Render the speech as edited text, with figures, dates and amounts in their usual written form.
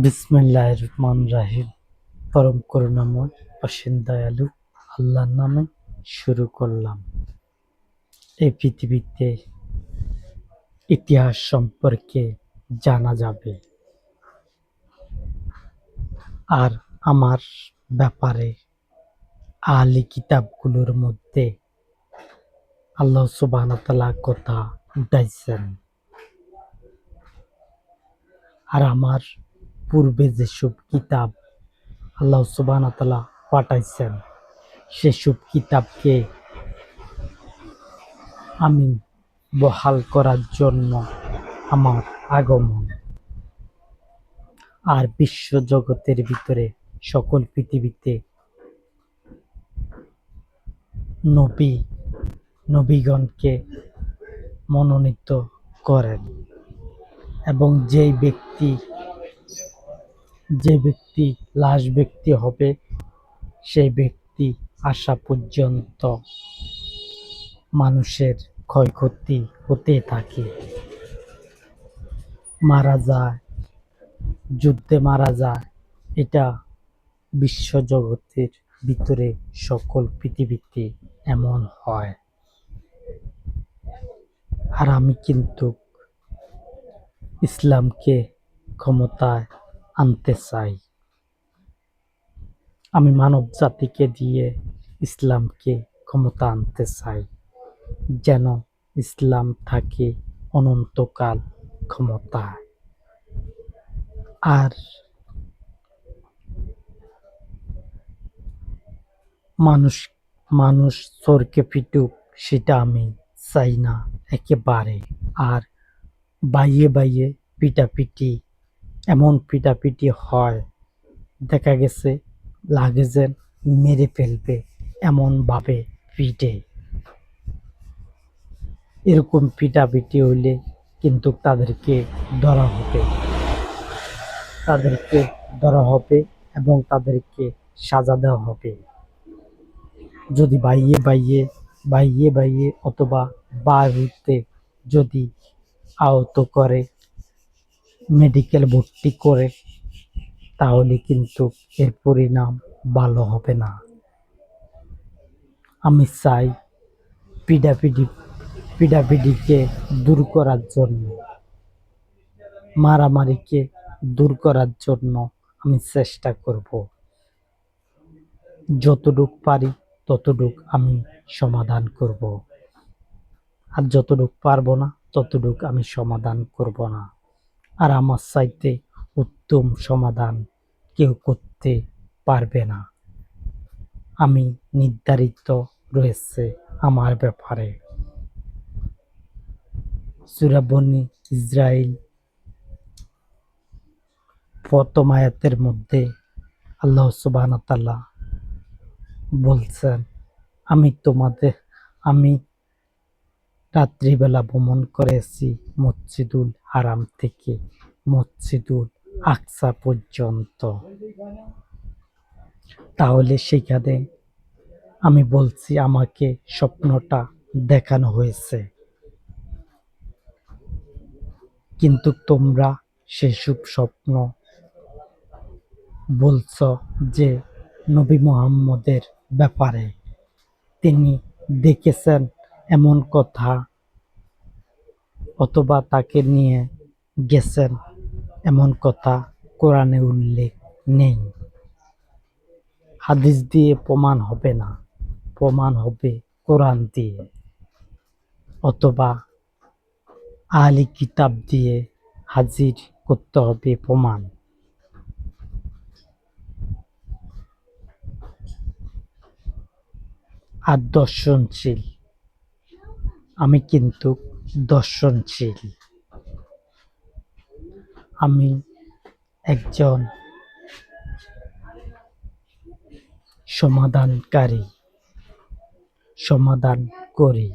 বিসমিল্লাহির রহমানির রহিম। পরম করুণাময় অসীম দয়ালু আল্লাহর নামে শুরু করলাম। এই পৃথিবীতে ইতিহাস সম্পর্কে জানা যাবে, আর আমার ব্যাপারে আহলি কিতাবগুলোর মধ্যে আল্লাহ সুবহানাহু ওয়া তাআলা কথা উঠাইছেন। আর আমার পূর্বে যেসব কিতাব আল্লাহ সুবহানাহু ওয়া তাআলা পাঠাইছেন, সেসব কিতাবকে আমি বহাল করার জন্য আমার আগমন। আর বিশ্ব জগতের ভিতরে সকল পৃথিবীতে নবীগণকে মনোনীত করেন, এবং যে ব্যক্তি লাস্ট ব্যক্তি হবে, সেই ব্যক্তি আসা পর্যন্ত মানুষের ক্ষয়ক্ষতি হতে থাকে, মারা যায়, যুদ্ধে মারা যায়। এটা বিশ্ব জগতের ভিতরে সকল পৃথিবীতে এমন হয়। আর আমি কিন্তু ইসলামকে ক্ষমতায় আনতে চাই। আমি মানব জাতিকে দিয়ে ইসলামকে ক্ষমতা আনতে চাই, যেন ইসলাম থাকে অনন্তকাল ক্ষমতায়। আর মানুষ চোরকে পিটুক, সেটা আমি চাই না একেবারে। আর বাইয়ে পিটাপিটি, এমন পিটাপিটি হয়, দেখা গেছে লাগে যেন মেরে ফেলবে, এমন ভাবে পিটে। এরকম পিটাপিটি হইলে কিন্তু তাদেরকে ধরা হবে এবং তাদেরকে সাজা দেওয়া হবে। যদি বাইয়ে অথবা বাড়িতে যদি আহত করে, মেডিকেল ভর্তি করে, তাহলে কিন্তু এর পরিণাম ভালো হবে না। আমি চাই পিডাপিডিকে দূর করার জন্য, মারামারিকে দূর করার জন্য আমি চেষ্টা করব। যতটুক পারি ততটুক আমি সমাধান করব, আর যতটুক পারবো না ততটুক আমি সমাধান করব না। আর আমার চাইতে উত্তম সমাধান কেউ করতে পারবে না। আমি নির্ধারিত রয়েছে আমার ব্যাপারে। সূরা বনী ইসরাইল প্রথম আয়াতের মধ্যে আল্লাহ সুবহানাহু ওয়া তাআলা বলছেন, আমি রাত্রিবেলা ভ্রমণ করেছি মসজিদুল হারাম থেকে মসজিদুল আকসা পর্যন্ত। তাহলে সেখানে আমি বলছি আমাকে স্বপ্নটা দেখানো হয়েছে, কিন্তু তোমরা সেসব স্বপ্ন বলছ যে নবী মুহাম্মদের ব্যাপারে তিনি দেখেছেন এমন কথা, অথবা তাকে নিয়ে গেছেন এমন কথা কোরআনে উল্লেখ নেই। হাদিস দিয়ে প্রমাণ হবে না, প্রমাণ হবে কোরআন দিয়ে, অথবা আহলি কিতাব দিয়ে হাজির করতে হবে প্রমাণ। আর দর্শনশীল, আমি কিন্তু দর্শনশীল। আমি একজন সমাধান করি।